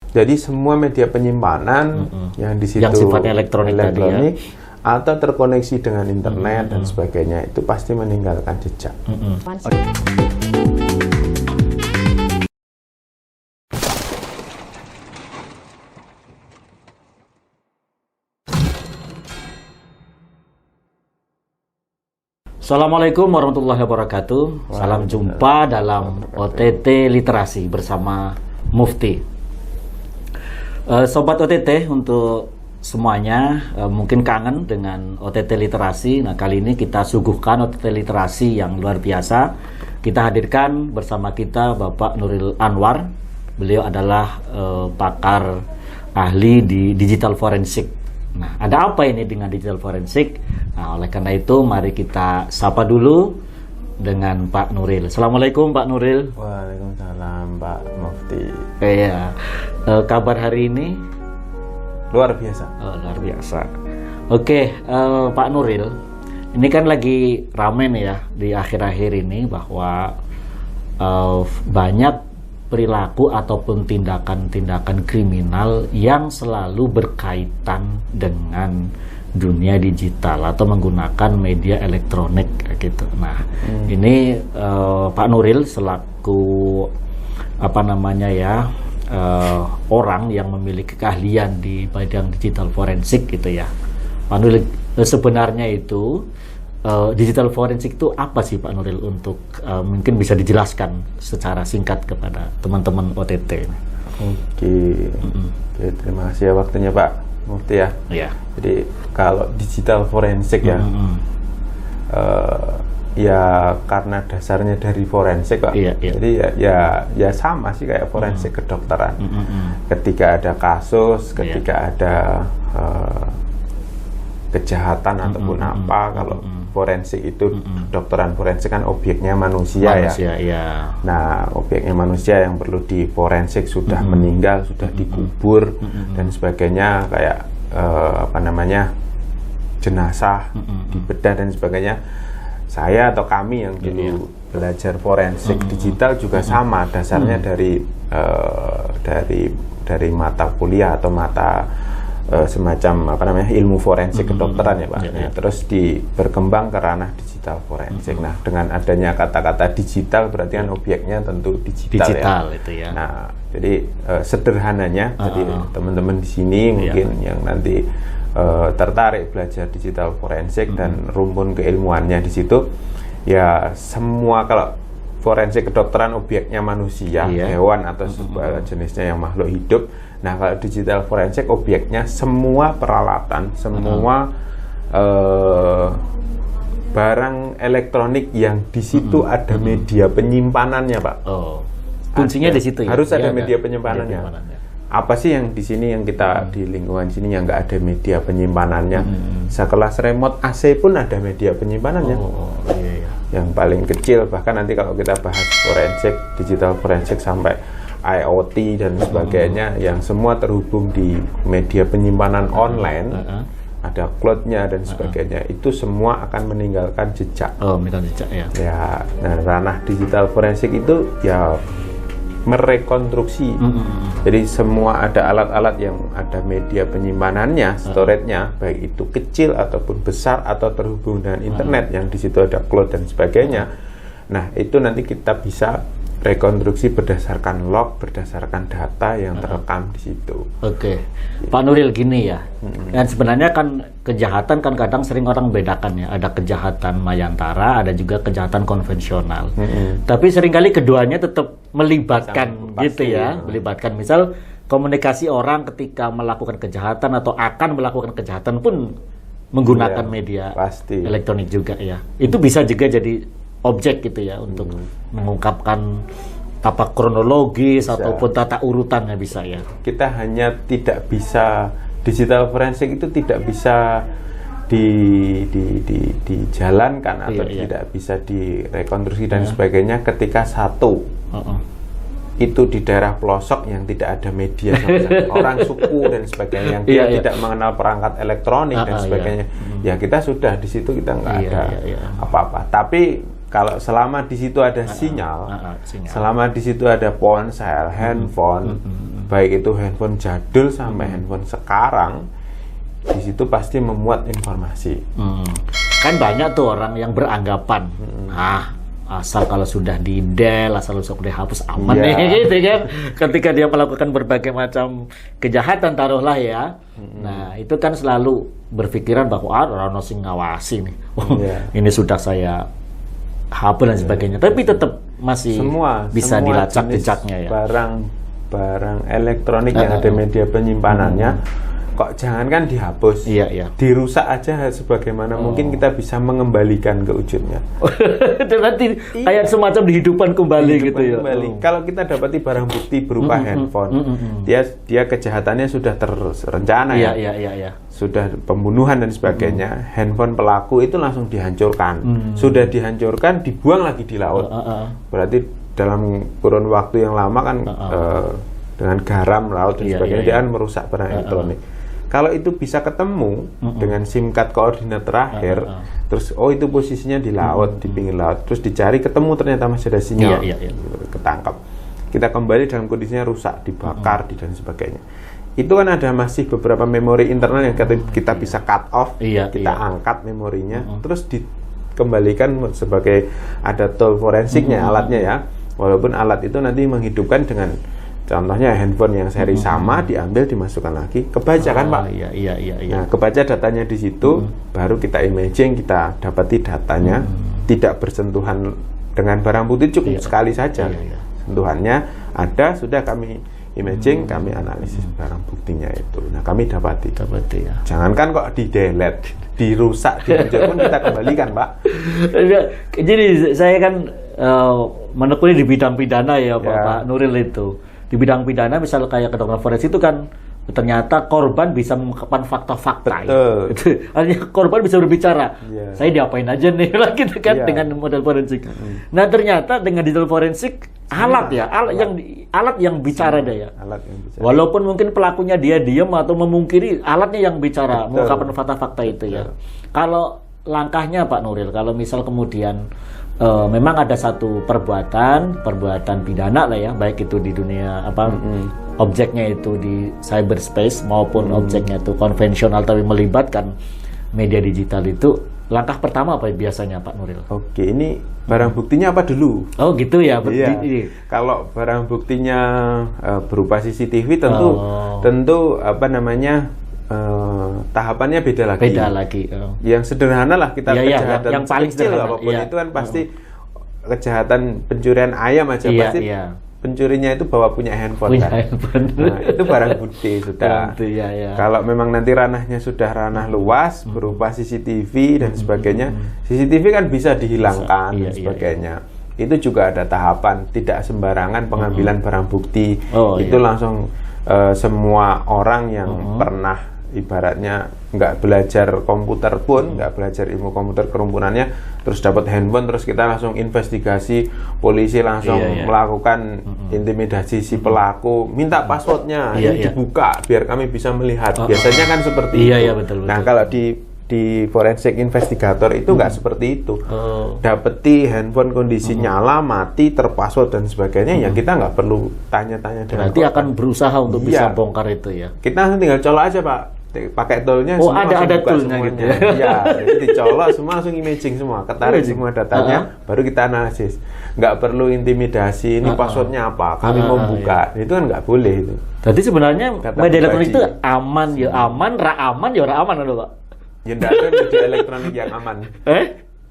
Jadi semua media penyimpanan yang di situ yang sifatnya elektronik tadi ya, atau terkoneksi dengan internet dan sebagainya itu pasti meninggalkan jejak. Assalamualaikum warahmatullahi wabarakatuh. Salam jumpa dalam OTT Literasi bersama Mufti. Sobat OTT, untuk semuanya mungkin kangen dengan OTT Literasi. Nah, kali ini kita suguhkan OTT Literasi yang luar biasa. Kita hadirkan bersama kita Bapak Nuril Anwar. Beliau adalah pakar ahli di digital forensik. Nah, ada apa ini dengan digital forensik? Nah, oleh karena itu mari kita sapa dulu dengan Pak Nuril. Assalamualaikum Pak Nuril. Waalaikumsalam Pak Mufti. Iya. Kabar hari ini? Luar biasa. Oh, luar biasa. Oke, Pak Nuril, ini kan lagi rame nih ya di akhir-akhir ini bahwa banyak perilaku ataupun tindakan-tindakan kriminal yang selalu berkaitan dengan dunia digital atau menggunakan media elektronik gitu. Nah, ini Pak Nuril selaku orang yang memiliki keahlian di bidang digital forensik gitu ya. Pak Nuril, sebenarnya itu digital forensik itu apa sih Pak Nuril, untuk mungkin bisa dijelaskan secara singkat kepada teman-teman OTT. Oke, terima kasih ya waktunya Pak Mufti ya. Iya. Jadi kalau digital forensik ya karena dasarnya dari forensik Pak. Iya. Jadi ya sama sih kayak forensik kedokteran. Ketika ada kasus, ketika ada kejahatan ataupun apa, kalau forensik itu kedokteran forensik kan objeknya manusia ya. Nah, objeknya manusia yang perlu diforensik sudah meninggal, sudah dikubur dan sebagainya, kayak jenazah dibedah dan sebagainya. Saya atau kami yang dulu belajar forensik digital juga sama, dasarnya dari mata kuliah atau mata semacam ilmu forensik kedokteran ya Pak. Nah, terus berkembang ke ranah digital forensik. Nah, dengan adanya kata-kata digital berarti kan objeknya tentu digital ya. Itu ya. Nah, jadi sederhananya, jadi teman-teman di sini mungkin yang nanti tertarik belajar digital forensik dan rumpun keilmuannya di situ, ya semua, kalau forensik kedokteran objeknya manusia, hewan atau sebuah jenisnya yang makhluk hidup. Nah, kalau digital forensik objeknya semua peralatan, semua barang elektronik yang di situ ada media penyimpanannya, Pak. Oh, kuncinya di situ ya. Harus ada media penyimpanannya. Apa sih yang di sini, yang kita di lingkungan sini yang nggak ada media penyimpanannya? Sekelas remote AC pun ada media penyimpanannya. Yang paling kecil, bahkan nanti kalau kita bahas forensik, digital forensik sampai IoT dan sebagainya, yang semua terhubung di media penyimpanan online, ada cloud-nya dan sebagainya, itu semua akan meninggalkan jejak. Meninggalkan jejak ya. Ya, nah ranah digital forensik itu ya merekonstruksi. Jadi semua ada alat-alat yang ada media penyimpanannya, storage-nya, baik itu kecil ataupun besar atau terhubung dengan internet, yang di situ ada cloud dan sebagainya. Nah, itu nanti kita bisa rekonstruksi berdasarkan log, berdasarkan data yang terekam di situ. Oke. Pak Nuril, gini ya. Dan sebenarnya kan kejahatan kan kadang sering orang membedakan ya. Ada kejahatan mayantara, ada juga kejahatan konvensional. Tapi seringkali keduanya tetap melibatkan gitu ya. Melibatkan, misal komunikasi orang ketika melakukan kejahatan atau akan melakukan kejahatan pun menggunakan media elektronik juga ya. Itu bisa juga jadi objek gitu ya, untuk mengungkapkan apa kronologis ataupun tata urutannya bisa ya. Kita hanya tidak bisa, digital forensik itu tidak bisa dijalankan atau tidak bisa direkonstruksi dan sebagainya ketika satu itu di daerah pelosok yang tidak ada media orang suku dan sebagainya, yang dia tidak mengenal perangkat elektronik dan sebagainya. Ya kita sudah di situ, kita nggak ada apa-apa. Tapi kalau selama di situ ada sinyal, selama di situ ada ponsel, handphone, baik itu handphone jadul sampai handphone sekarang, di situ pasti memuat informasi. Kan banyak tuh orang yang beranggapan, asal kalau sudah di del, asal sudah dihapus aman nih, gitu kan. Ketika dia melakukan berbagai macam kejahatan, taruhlah ya. Nah, itu kan selalu berpikiran bahwa Rono sing ngawasi nih. Ini sudah saya hapus dan sebagainya. Tapi tetap masih bisa dilacak jejaknya ya. Barang elektronik yang ada media penyimpanannya, kok jangankan dihapus, dirusak aja sebagaimana mungkin kita bisa mengembalikan ke wujudnya. Berarti kayak semacam dihidupkan kembali gitu ya. Kalau kita dapati barang bukti berupa handphone, dia kejahatannya sudah terencana sudah pembunuhan dan sebagainya. Handphone pelaku itu langsung dihancurkan. Sudah dihancurkan, dibuang lagi di laut. Berarti dalam kurun waktu yang lama kan dengan garam laut dan sebagainya dia akan merusak barang elektronik. Kalau itu bisa ketemu dengan SIM card koordinat terakhir, terus itu posisinya di laut, di pinggir laut, terus dicari ketemu ternyata masih ada sinyal, ketangkap. Kita kembali dalam kondisinya rusak, dibakar, dan sebagainya. Itu kan ada masih beberapa memori internal yang kita bisa cut off, kita angkat memorinya, terus dikembalikan sebagai ada tool forensiknya, alatnya ya. Walaupun alat itu nanti menghidupkan dengan contohnya handphone yang seri sama, diambil, dimasukkan lagi, kebaca kan Pak? Nah, kebaca datanya di situ, baru kita imaging, kita dapati datanya, tidak bersentuhan dengan barang bukti, cukup sekali saja. Sentuhannya ada, sudah kami imaging, kami analisis barang buktinya itu. Nah, kami dapati ya. Jangankan kok di-delete, dirusak, dihancur pun kita kembalikan Pak. Jadi saya kan menekuni di bidang pidana ya Pak Nuril itu. Di bidang pidana misal kayak kedokteran forensik itu kan ternyata korban bisa mengungkapkan fakta-fakta. Artinya korban bisa berbicara. Saya diapain aja nih gitu kan dengan model forensik. Nah, ternyata dengan digital forensik alat yang bicara dia ya. Walaupun mungkin pelakunya dia diam atau memungkiri, alatnya yang bicara mengungkapkan fakta-fakta itu ya. Kalau langkahnya Pak Nuril, kalau misal kemudian memang ada satu perbuatan pidana lah ya, baik itu di dunia objeknya itu di cyberspace maupun objeknya itu konvensional tapi melibatkan media digital, itu langkah pertama apa biasanya Pak Nuril? Oke, ini barang buktinya apa dulu? Oh gitu ya. Kalau barang buktinya berupa CCTV tentu tahapannya beda lagi. Yang sederhana lah kita kejahatan yang paling kecil apapun itu kan pasti kejahatan pencurian ayam aja pasti pencurinya itu bawa punya handphone. Nah, itu barang bukti sudah. Kalau memang nanti ranahnya sudah ranah luas berupa CCTV dan sebagainya, CCTV kan bisa dihilangkan dan sebagainya. Itu juga ada tahapan, tidak sembarangan pengambilan barang bukti. Itu langsung semua orang yang pernah ibaratnya nggak belajar komputer pun, nggak belajar ilmu komputer kerumpunannya, terus dapat handphone, terus kita langsung investigasi, polisi langsung melakukan intimidasi si pelaku, minta passwordnya, ini dibuka biar kami bisa melihat. Biasanya kan seperti itu. Betul. Nah, kalau di forensik investigator itu nggak seperti itu. Dapeti handphone kondisi nyala, mati, terpassword dan sebagainya, ya kita nggak perlu tanya-tanya. Berarti akan berusaha untuk bisa bongkar itu ya. Kita tinggal colok aja Pak, pakai toolnya. Ada toolnya gitu ya. Jadi dicolok semua, langsung imaging semua, ketarik semua datanya, baru kita analisis. Nggak perlu intimidasi, ini passwordnya apa, kami mau buka. Itu kan nggak boleh itu. Jadi sebenarnya media elektronik itu aman ya aman, aman loh Pak. Ya nggak ada media elektronik yang aman.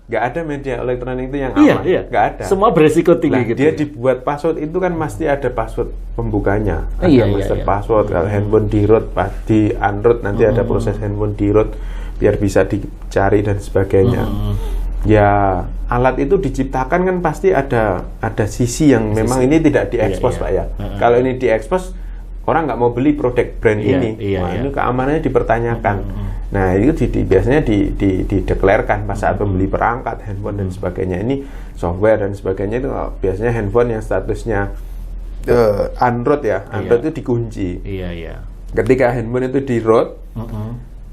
Nggak ada media elektronik itu yang aman. Nggak ada. Semua beresiko tinggi gitu. Dia dibuat password itu kan pasti ada password pembukanya. Ada master password. Kalau handphone di-root, di unroot nanti ada proses handphone di-root biar bisa dicari dan sebagainya. Ya alat itu diciptakan kan pasti ada sisi yang memang ini tidak diekspos Pak ya. Kalau ini diekspos, orang nggak mau beli produk brand ini. Ini keamanannya dipertanyakan. Nah, itu biasanya dideklarkan pas saat pembeli perangkat, handphone dan sebagainya. Ini software dan sebagainya itu biasanya handphone yang statusnya unroot ya. Unroot itu dikunci. Ketika handphone itu di-root,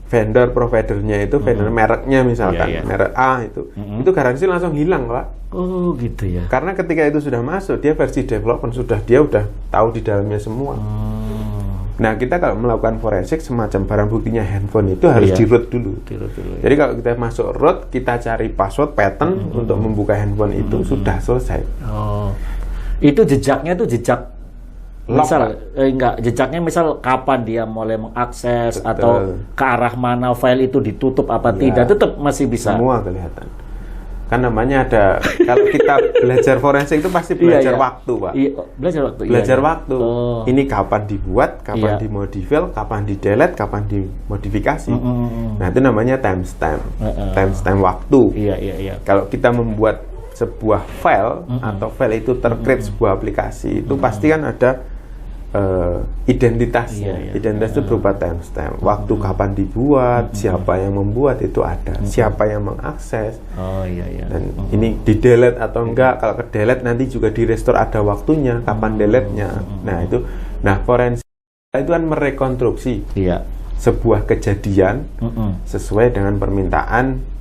vendor providernya itu vendor mereknya misalkan merek A itu garansi langsung hilang Pak. Oh gitu ya. Karena ketika itu sudah masuk, dia versi development dia udah tahu di dalamnya semua. Nah, kita kalau melakukan forensik semacam barang buktinya handphone itu harus di-root dulu. Jadi kalau kita masuk root, kita cari password pattern untuk membuka handphone itu sudah selesai. Oh. Itu jejaknya tuh jejak misal jejaknya misal kapan dia mulai mengakses atau ke arah mana file itu ditutup apa tidak, tetap masih bisa. Semua kelihatan. Kan namanya ada, kalau kita belajar forensik itu pasti belajar waktu, Pak. Belajar waktu. Oh. Ini kapan dibuat, kapan dimodifil, kapan di-delete, kapan dimodifikasi. Nah, itu namanya timestamp. Timestamp waktu. Kalau kita membuat sebuah file atau file itu tercreate sebuah aplikasi, itu pasti kan ada identitasnya. Identitas itu berupa timestamp. Waktu kapan dibuat, siapa yang membuat itu ada, siapa yang mengakses. Dan ini di-delete atau enggak. Kalau ke-delete nanti juga di-restore ada waktunya, kapan delete-nya. Nah, itu. Nah, forensik itu kan merekonstruksi sebuah kejadian sesuai dengan permintaan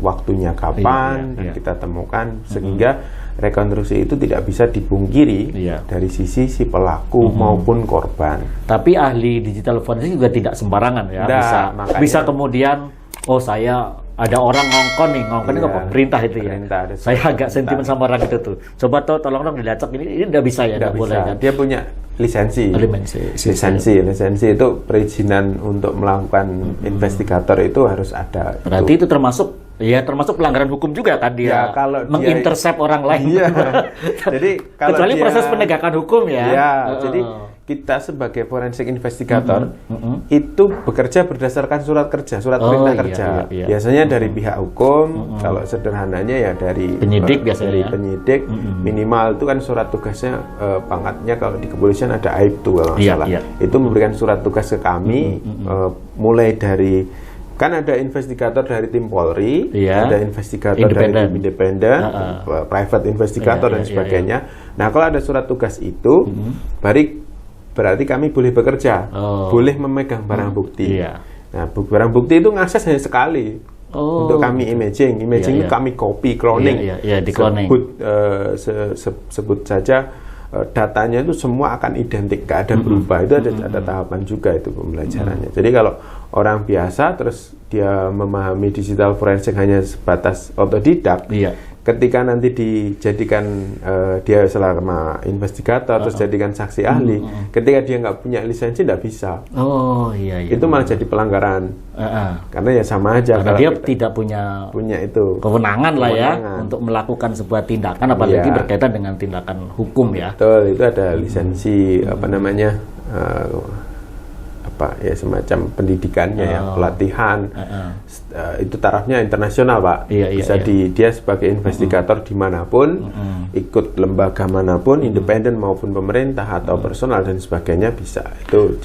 waktunya kapan dan kita temukan, sehingga rekonstruksi itu tidak bisa dipungkiri dari sisi si pelaku maupun korban. Tapi ahli digital forensik juga tidak sembarangan ya. Bisa kemudian, oh saya ada orang ngongkon nih ini apa perintah itu ya. Saya agak sentimen sama orang itu tuh. Coba tolong dong dilacak ini tidak bisa ya, tidak boleh kan. Dia punya lisensi. Lisensi itu perizinan untuk melakukan investigator itu harus ada. Berarti itu termasuk pelanggaran hukum juga kan dia kalau mengintercept orang lain. Jadi kalau kecuali proses penegakan hukum ya. Jadi kita sebagai forensik investigator itu bekerja berdasarkan surat perintah kerja. Biasanya dari pihak hukum, kalau sederhananya ya dari penyidik biasanya. Penyidik minimal itu kan surat tugasnya pangkatnya kalau di kepolisian ada AIP kalau nggak salah. Itu memberikan surat tugas ke kami mulai dari kan ada investigator dari tim Polri, ada investigator dari tim independen, private investigator dan sebagainya. Nah, kalau ada surat tugas itu, berarti kami boleh bekerja, boleh memegang barang bukti. Nah, barang bukti itu ngakses hanya sekali. Untuk kami imaging itu kami copy, cloning. Sebut saja datanya itu semua akan identik, gak ada berubah. Itu ada tahapan juga itu pembelajarannya. Jadi kalau orang biasa terus dia memahami digital forensik hanya sebatas otodidak, ketika nanti dijadikan dia selama investigator terus jadikan saksi ahli, ketika dia nggak punya lisensi nggak bisa. Itu malah jadi pelanggaran. Karena ya sama aja. Karena dia tidak punya itu kewenangan lah ya untuk melakukan sebuah tindakan, apalagi berkaitan dengan tindakan hukum ya. Betul, itu ada lisensi semacam pendidikannya pelatihan. Itu tarafnya internasional, Pak. Bisa dia sebagai investigator dimanapun, ikut lembaga manapun, independen maupun pemerintah atau personal dan sebagainya bisa. Itu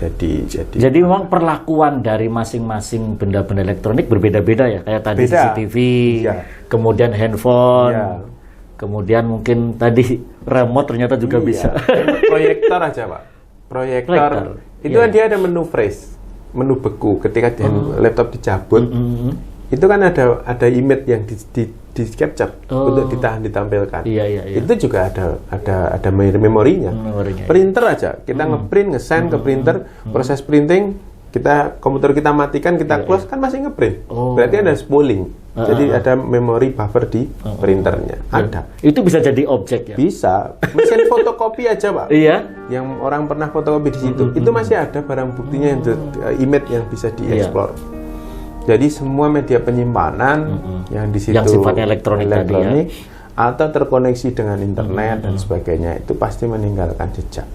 jadi memang perlakuan dari masing-masing benda-benda elektronik berbeda-beda ya. Kayak tadi CCTV, kemudian handphone, kemudian mungkin tadi remote ternyata juga bisa. Proyektor aja, Pak. Proyektor itu kan dia ada menu freeze, menu beku. Ketika laptop dicabut, itu kan ada image yang di capture untuk ditampilkan. Itu juga ada memorinya. Printer aja, kita ngeprint, nge-send ke printer, proses printing, komputer kita matikan, kita close kan masih ngeprint. Berarti ada spooling. Jadi ada memori buffer di printernya. Ada. Itu bisa jadi objek ya? Bisa. Mesin fotokopi aja, Pak. Yang orang pernah fotokopi di situ. Itu masih ada barang buktinya, image yang bisa dieksplor. Jadi semua media penyimpanan yang di situ yang sifatnya elektronik tadi ya, atau terkoneksi dengan internet dan sebagainya, itu pasti meninggalkan jejak.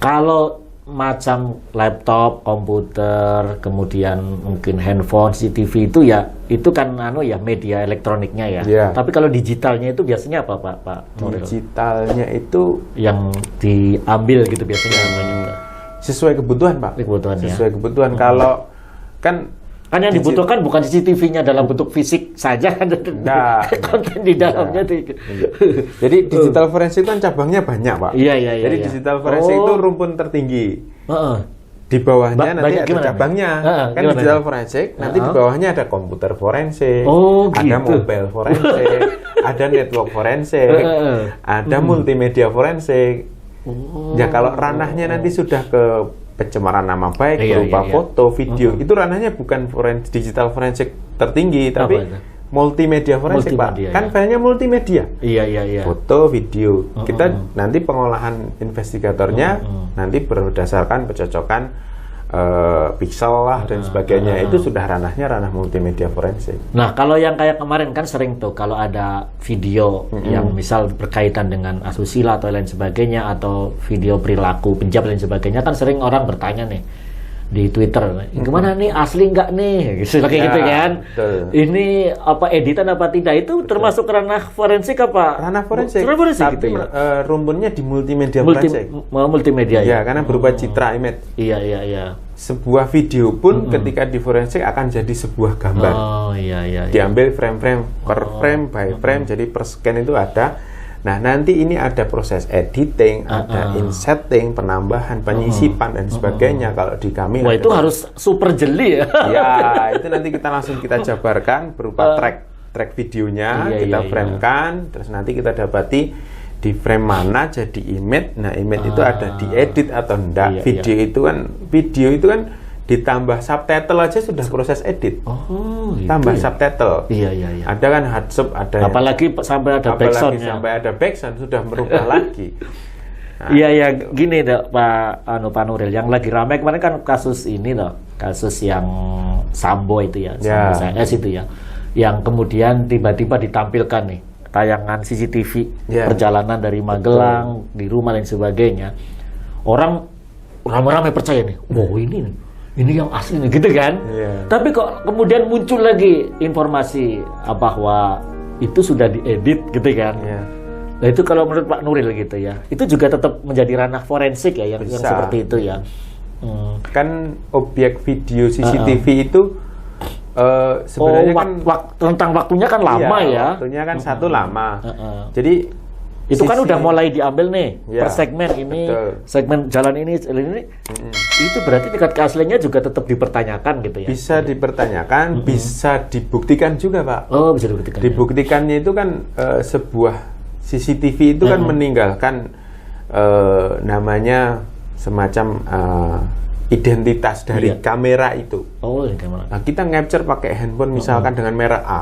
Kalau macam laptop, komputer, kemudian mungkin handphone, CCTV itu kan media elektroniknya ya. Tapi kalau digitalnya itu biasanya apa, Pak Nuril? Digitalnya itu yang diambil gitu biasanya sesuai kebutuhan, Pak. Sesuai kebutuhan. Kalau kan yang dibutuhkan bukan CCTV-nya dalam bentuk fisik saja, kan konten di dalamnya. Jadi digital forensik kan cabangnya banyak, Pak. Jadi digital forensik itu rumpun tertinggi. Di bawahnya nanti ada cabangnya. Kan digital forensik, nanti di bawahnya ada komputer forensik, ada mobile forensik, ada network forensik, ada multimedia forensik. Ya kalau ranahnya nanti sudah ke pencemaran nama baik berupa foto, video, itu ranahnya bukan digital forensik tertinggi, tapi multimedia forensik, Pak. Kan filenya multimedia. Iya. Foto, video. Kita nanti pengolahan investigatornya nanti berdasarkan pencocokan pixel lah dan sebagainya, itu sudah ranah multimedia forensik. Nah, kalau yang kayak kemarin kan sering tuh kalau ada video yang misal berkaitan dengan asusila atau lain sebagainya, atau video perilaku penjam dan sebagainya, kan sering orang bertanya nih di Twitter, gimana nih, asli nggak nih, kayak gitu kan? Betul. Ini apa editan apa tidak, itu termasuk ranah forensik apa? Ranah forensik. gitu Tapi ya? rumpunnya di multimedia forensik. Multimedia ya, karena berupa citra, image. Iya. Sebuah video pun ketika di forensik akan jadi sebuah gambar. Iya. Diambil frame-frame per frame by frame, jadi per scan itu ada. Nah, nanti ini ada proses editing, ada insetting, penambahan, penyisipan dan sebagainya. Kalau di kami, wah, itu harus super jeli ya. Ya, itu nanti kita jabarkan berupa track videonya, kita framekan, terus nanti kita dapati di frame mana jadi image. Nah, image itu ada diedit atau enggak. Video itu kan ditambah subtitle aja sudah proses edit. Gitu tambah ya? subtitle. Iya. Ada kan hardsub, ada. Apalagi sampai ada backsound. Sampai ada backsound sudah merubah lagi. Iya, gini Pak Nuril, yang lagi ramai kemarin kan kasus ini kasus yang Sambo itu ya, Sambo CS itu ya, yang kemudian tiba-tiba ditampilkan nih tayangan CCTV perjalanan dari Magelang di rumah dan sebagainya. Orang ramai-ramai percaya nih, wow ini yang asli nih, gitu kan? Tapi kok kemudian muncul lagi informasi bahwa itu sudah diedit, gitu kan? Nah, itu kalau menurut Pak Nuril gitu ya, itu juga tetap menjadi ranah forensik ya, yang seperti itu ya. Kan objek video CCTV itu sebenarnya tentang waktunya kan lama ya. Waktunya kan satu lama. Jadi itu kan udah mulai diambil nih per segmen ini, segmen jalan ini. Itu berarti tingkat keasliannya juga tetap dipertanyakan gitu ya? Bisa dipertanyakan, bisa dibuktikan juga, Pak. Oh, bisa dibuktikan. Dibuktikannya itu kan sebuah CCTV itu kan meninggalkan namanya semacam identitas dari kamera itu. Kamera. Nah, kita capture pakai handphone misalkan dengan merek A.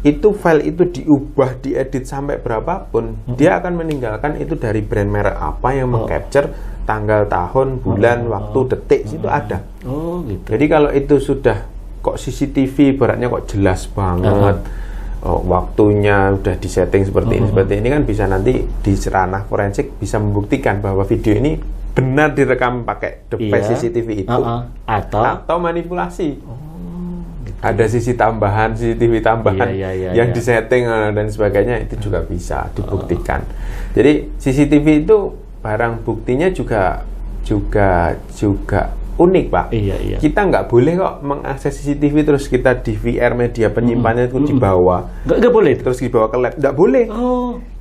Itu file itu diubah, diedit sampai berapapun, dia akan meninggalkan itu dari brand merek apa yang mengcapture tanggal, tahun, bulan, waktu, detik, itu ada. Gitu. Jadi kalau itu sudah kok CCTV beratnya kok jelas banget, waktunya udah disetting seperti ini kan bisa nanti di ranah forensik bisa membuktikan bahwa video ini benar direkam pakai device CCTV itu atau manipulasi. Ada CCTV tambahan yang disetting dan sebagainya, itu juga bisa dibuktikan. Jadi CCTV itu barang buktinya juga unik, Pak. Kita nggak boleh kok mengakses CCTV terus kita DVR media penyimpanannya itu dibawa. Nggak boleh. Terus dibawa ke lab, nggak boleh.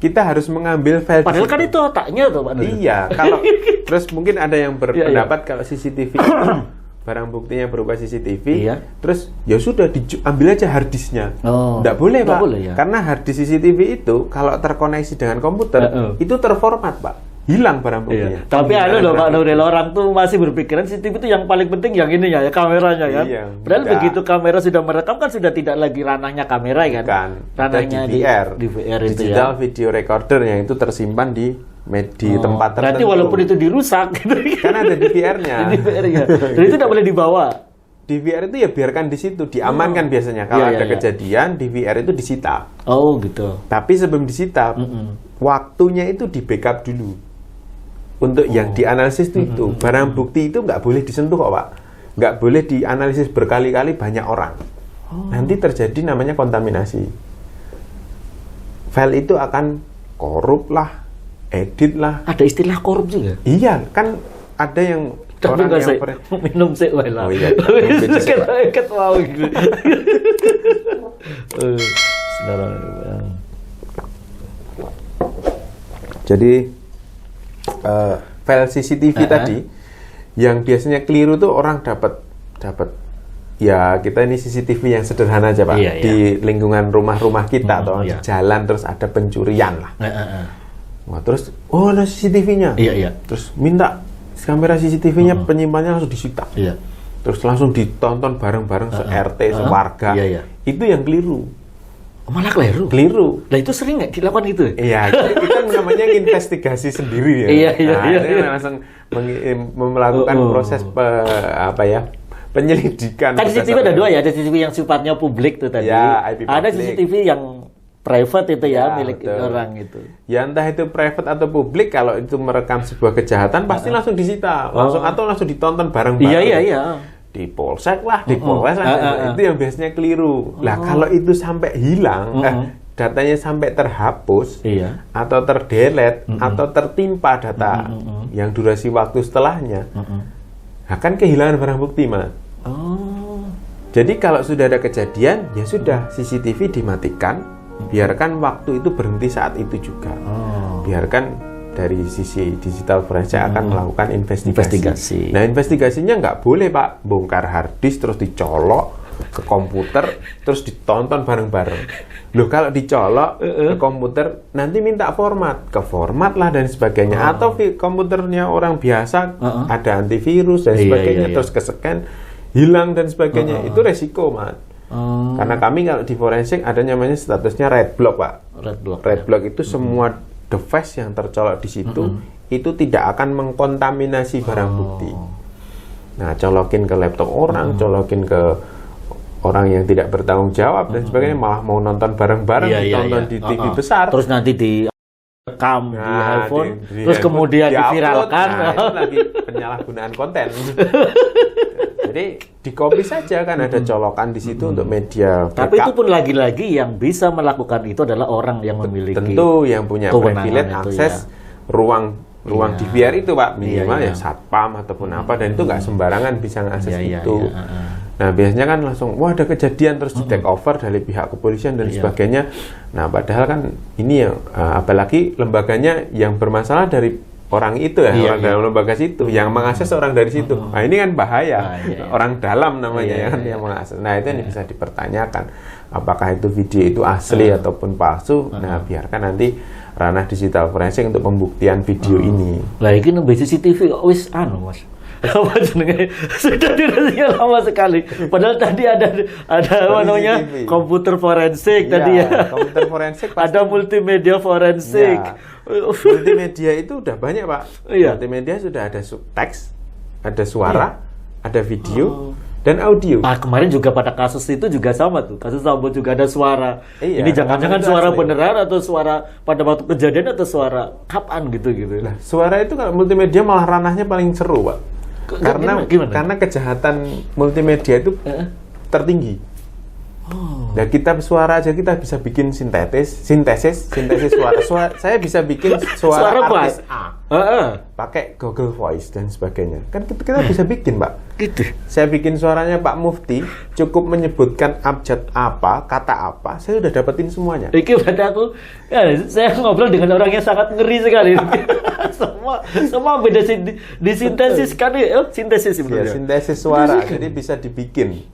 Kita harus mengambil file. Padahal kan itu otaknya tuh, Pak. Iya. Kalau terus mungkin ada yang berpendapat kalau CCTV barang buktinya berupa CCTV, terus ya sudah diambil aja harddisknya. Nggak boleh, Pak. Boleh, ya? Karena harddisk CCTV itu kalau terkoneksi dengan komputer itu terformat, Pak. Hilang barang buktinya. Tapi loh Pak Nuril, orang tuh masih berpikiran CCTV itu yang paling penting yang ini ya kameranya kan. Padahal begitu kamera sudah merekam kan sudah tidak lagi ranahnya kamera kan. Ranahnya DVR itu digital video recorder yang itu tersimpan di tempat tertentu. Berarti walaupun itu dirusak gitu kan ada DVR-nya. Dan itu tidak boleh dibawa. DVR itu ya biarkan di situ, diamankan biasanya. Kalau ada kejadian, DVR itu disita. Gitu. Tapi sebelum disita, waktunya itu di backup dulu. Untuk yang dianalisis itu barang bukti itu nggak boleh disentuh kok, Pak. Nggak boleh dianalisis berkali-kali banyak orang. Nanti terjadi namanya kontaminasi. File itu akan korup lah, edit lah. Ada istilah korup juga? Iya, kan ada yang orang yang minum sih lah. Ketau gitu. Jadi file CCTV tadi yang biasanya keliru tuh orang dapat ya, kita ini CCTV yang sederhana aja, Pak. Di lingkungan rumah-rumah kita atau di jalan terus ada pencurian lah. Wah, terus ada CCTV-nya. Terus minta kamera CCTV-nya penyimpanannya langsung disita. Iya. Terus langsung ditonton bareng-bareng se-RT, sewarga. Iya. Itu yang keliru. Malah keliru. Nah itu sering nggak dilakukan itu? Iya, itu kan namanya investigasi sendiri ya. Iya. Langsung melakukan proses penyelidikan. Kan CCTV ada dua ya, ada CCTV yang sifatnya publik tuh tadi. Ya, IP ada publik. CCTV yang private itu ya, milik betul. orang itu. Ya entah itu private atau publik, kalau itu merekam sebuah kejahatan pasti langsung disita, langsung ditonton bareng-bareng. Iya. Di polsek lah, di polres lah, itu yang biasanya keliru. Lah kalau itu sampai hilang, datanya sampai terhapus, atau terdelete, atau tertimpa data yang durasi waktu setelahnya, akan kehilangan barang bukti, Mas. Jadi kalau sudah ada kejadian, ya sudah, CCTV dimatikan, biarkan waktu itu berhenti saat itu juga. Biarkan dari sisi digital forensik akan melakukan investigasi. Nah, investigasinya nggak boleh, Pak, bongkar hard disk terus dicolok ke komputer terus ditonton bareng-bareng. Loh, kalau dicolok ke komputer nanti minta format lah dan sebagainya. Atau komputernya orang biasa ada antivirus dan sebagainya, terus ke-scan hilang dan sebagainya. Itu resiko, Mas. Karena kami kalau di forensik ada namanya statusnya red block, Pak. Red block itu semua device yang tercolok di situ itu tidak akan mengkontaminasi barang bukti. Nah, colokin ke laptop orang, colokin ke orang yang tidak bertanggung jawab dan sebagainya, malah mau nonton bareng-bareng, ditonton di TV besar. Terus nanti direkam di handphone, terus kemudian diviralkan. Nah, itu lagi penyalahgunaan konten. Jadi di copy saja, kan ada colokan di situ untuk media backup. Tapi itu pun lagi-lagi yang bisa melakukan itu adalah orang yang memiliki tentu yang punya privilege akses ruang DVR itu, Pak, minimal ya satpam ataupun apa, dan itu nggak sembarangan bisa mengakses itu. Nah, biasanya kan langsung wah ada kejadian terus di take over dari pihak kepolisian dan sebagainya. Nah, padahal kan ini yang apalagi lembaganya yang bermasalah dari orang itu ya, dalam lembaga situ yang mengakses orang dari situ. Nah, ini kan bahaya. Orang dalam namanya yang mengakses. Nah, itu yang bisa dipertanyakan apakah itu video itu asli ataupun palsu. Nah, biarkan nanti ranah digital forensik untuk pembuktian video ini. Lah iki nembe CCTV kok wis Mas. Apa jenenge? Sudah dirahasiakan lama sekali. Padahal tadi ada apa namanya? Komputer forensik tadi ya. Komputer forensik pasti. Ada multimedia forensik. Multimedia itu udah banyak, Pak. Multimedia sudah ada teks, ada suara, ada video, dan audio. Kemarin juga pada kasus itu juga sama tuh. Kasus Sambo juga ada suara. Ini jangan-jangan suara beneran atau suara pada waktu kejadian atau suara kapan gitu. Nah, suara itu kalau multimedia malah ranahnya paling seru, Pak. Karena kejahatan multimedia itu tertinggi. Nah, kita suara aja kita bisa bikin sintesis suara. Saya bisa bikin suara artis A. Pakai Google Voice dan sebagainya. Kan kita bisa bikin, Pak. Gitu. Saya bikin suaranya Pak Mufti, cukup menyebutkan abjad apa, kata apa, saya udah dapetin semuanya. Iki berarti saya ngobrol dengan orang yang sangat ngeri sekali. semua beda disintesis kan ya, sintesis sebenarnya. Sintesis suara, jadi bisa dibikin.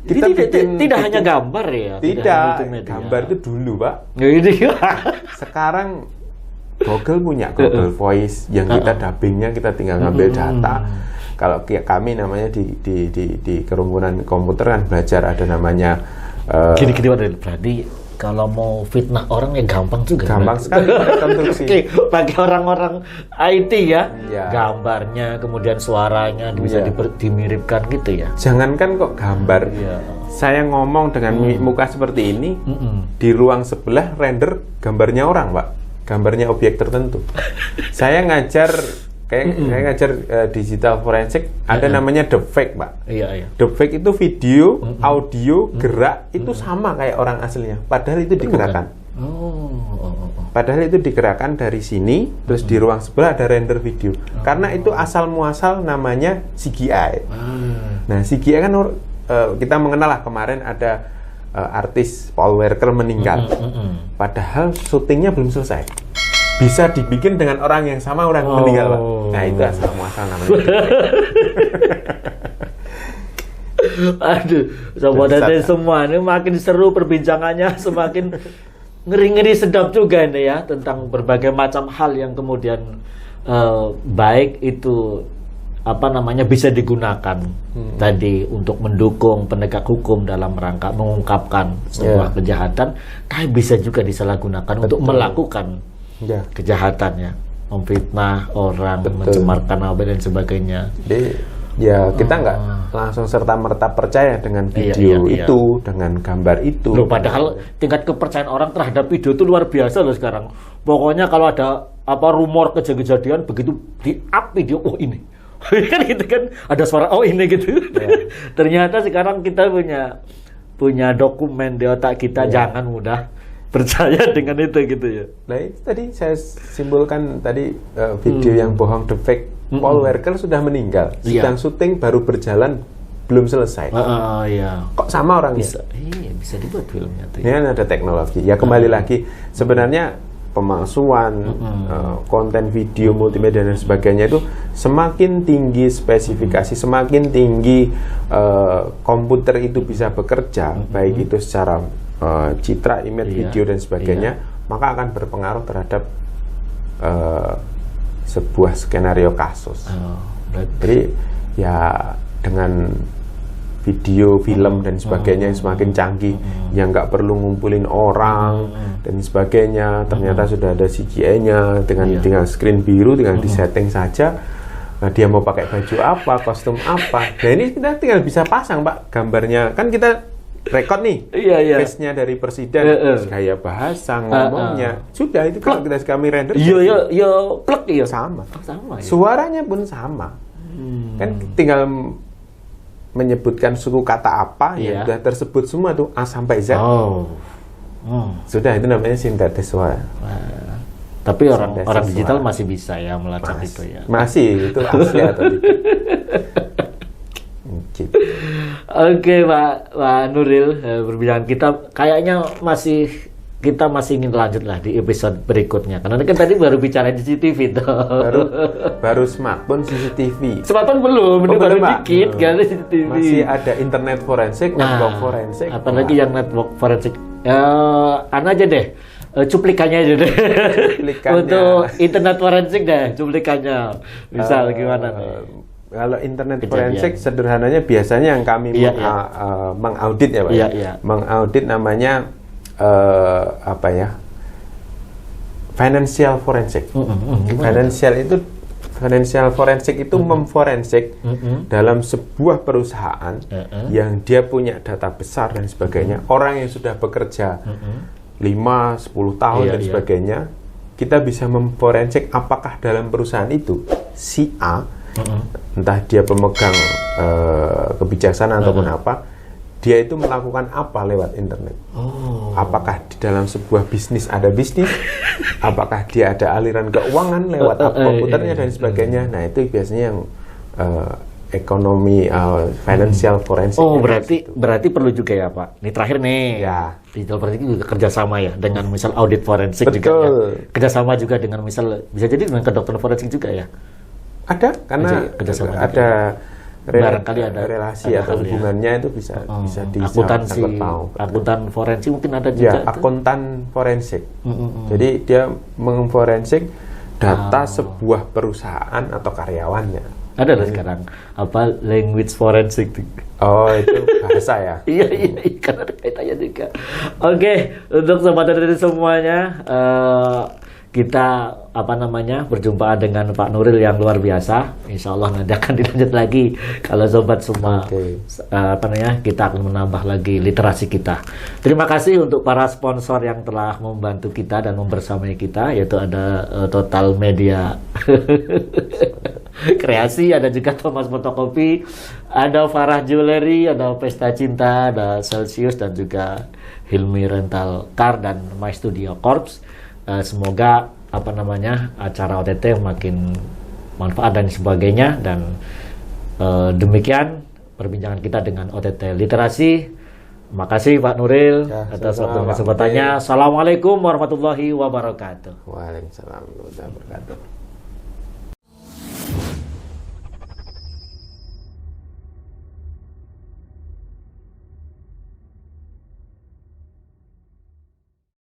Kita tidak hanya gambar ya. Tidak, gambar itu dulu, Pak. Sekarang Google punya Google Voice yang kita dubbingnya, kita tinggal ngambil data. Kalau kami namanya di kerumunan komputer kan belajar ada namanya gini berarti kalau mau fitnah orang ya gampang juga. Gampang sekali pakai konstruksi. Pakai orang-orang IT ya. Gambarnya, kemudian suaranya bisa dimiripkan gitu ya. Jangankan kok gambar. Saya ngomong dengan muka seperti ini, di ruang sebelah render gambarnya orang, Pak. Gambarnya objek tertentu. Saya ngajar digital forensik, ada namanya deepfake, Pak. Deepfake itu video, audio, gerak itu sama kayak orang aslinya, padahal itu digerakkan. Padahal itu digerakkan dari sini, terus di ruang sebelah ada render video. Karena itu asal muasal namanya CGI. Nah, CGI kan kita mengenal lah, kemarin ada artis Paul Walker meninggal. Padahal syutingnya belum selesai. Bisa dibikin dengan orang yang sama orang meninggal, Pak. Nah, itu asal muasal namanya. Aduh, sobat semua ini makin seru perbincangannya, semakin ngeri-ngeri sedap juga ini ya, tentang berbagai macam hal yang kemudian baik itu bisa digunakan tadi untuk mendukung penegak hukum dalam rangka mengungkapkan sebuah kejahatan, tapi bisa juga disalahgunakan untuk melakukan kejahatan, ya, memfitnah orang, mencemarkan nama baik dan sebagainya. Jadi ya kita nggak langsung serta-merta percaya dengan video itu, dengan gambar itu. Loh, padahal tingkat kepercayaan orang terhadap video itu luar biasa loh sekarang. Pokoknya kalau ada rumor kejadian begitu di-up video, oh ini. Kan gitu kan, ada suara oh ini gitu. Ternyata sekarang kita punya dokumen di otak kita, jangan mudah percaya dengan itu gitu ya. Nah itu tadi saya simpulkan tadi video yang bohong, the fake. Paul Walker sudah meninggal, sedang syuting baru berjalan, belum selesai. Kok sama orangnya? Bisa dibuat filmnya. Ini kan ada teknologi. Ya kembali lagi, sebenarnya pemalsuan konten video multimedia dan sebagainya itu semakin tinggi spesifikasi, semakin tinggi komputer itu bisa bekerja, baik itu secara citra, image, video dan sebagainya, maka akan berpengaruh terhadap sebuah skenario kasus. Jadi ya dengan video, film dan sebagainya yang semakin canggih, yang nggak perlu ngumpulin orang dan sebagainya, ternyata sudah ada CGI-nya dengan tinggal screen biru, tinggal disetting saja. Nah, dia mau pakai baju apa, kostum apa. Nah ini kita tinggal bisa pasang, Pak, gambarnya. Kan kita rekod nih, face-nya dari presiden, gaya bahasa, ngomongnya, sudah itu kalau kita kami render, plek sama, sama ya. Suaranya pun sama, kan tinggal menyebutkan suku kata apa yang sudah tersebut semua tuh A sampai Z, sudah itu namanya sintetis suara. Tapi orang digital masih bisa ya melacak itu ya. Masih itu asli atau tidak? Oke, Pak Nuril, perbincangan kita kayaknya kita masih ingin lanjut lah di episode berikutnya, karena kan tadi baru bicara CCTV tuh. baru smartphone CCTV. Smartphone belum, ini baru dikit kan CCTV. Masih ada internet forensik, network forensik. Apalagi yang network forensik. Aja deh. Cuplikannya aja deh. Untuk internet forensik deh, cuplikannya. Misal gimana nih? Kalau internet forensik sederhananya biasanya yang kami mengaudit ya Pak. Mengaudit namanya financial forensik. Financial forensik itu memforensik dalam sebuah perusahaan yang dia punya data besar dan sebagainya. Orang yang sudah bekerja 5-10 tahun dan sebagainya, kita bisa memforensik apakah dalam perusahaan itu si A, entah dia pemegang kebijaksanaan ataupun apa, dia itu melakukan apa lewat internet. Apakah di dalam sebuah bisnis ada bisnis, apakah dia ada aliran keuangan lewat komputernya dan sebagainya. Nah itu biasanya yang ekonomi financial forensik. Berarti perlu juga ya Pak. Ini terakhir nih. Digital forensik juga kerjasama ya dengan misal audit forensik juga ya. Kerjasama juga dengan misal bisa jadi dengan kedokteran forensik juga ya. Ada, karena ada barangkali ada relasi atau hubungannya itu bisa akuntan forensik mungkin ada juga. Akuntan forensik. Jadi dia memforensik data sebuah perusahaan atau karyawannya. Ada lah sekarang language forensik. Oh itu bahasa ya. Iya kan ada kaitannya juga. Oke, untuk sobat dari semuanya. Kita berjumpa dengan Pak Nuril yang luar biasa. Insya Allah nanti akan dilanjut lagi kalau sobat semua kita akan menambah lagi literasi kita. Terima kasih untuk para sponsor yang telah membantu kita dan membersamai kita, yaitu ada Total Media Kreasi, ada juga Thomas Fotokopi, ada Farah Jewelry, ada Pesta Cinta, ada Celsius dan juga Hilmi Rental Car dan My Studio Corps. Semoga acara OTT makin manfaat dan sebagainya, dan demikian perbincangan kita dengan OTT Literasi. Terima kasih Pak Nuril atas waktu kesempatannya. Assalamualaikum warahmatullahi wabarakatuh. Waalaikumsalam warahmatullahi wabarakatuh.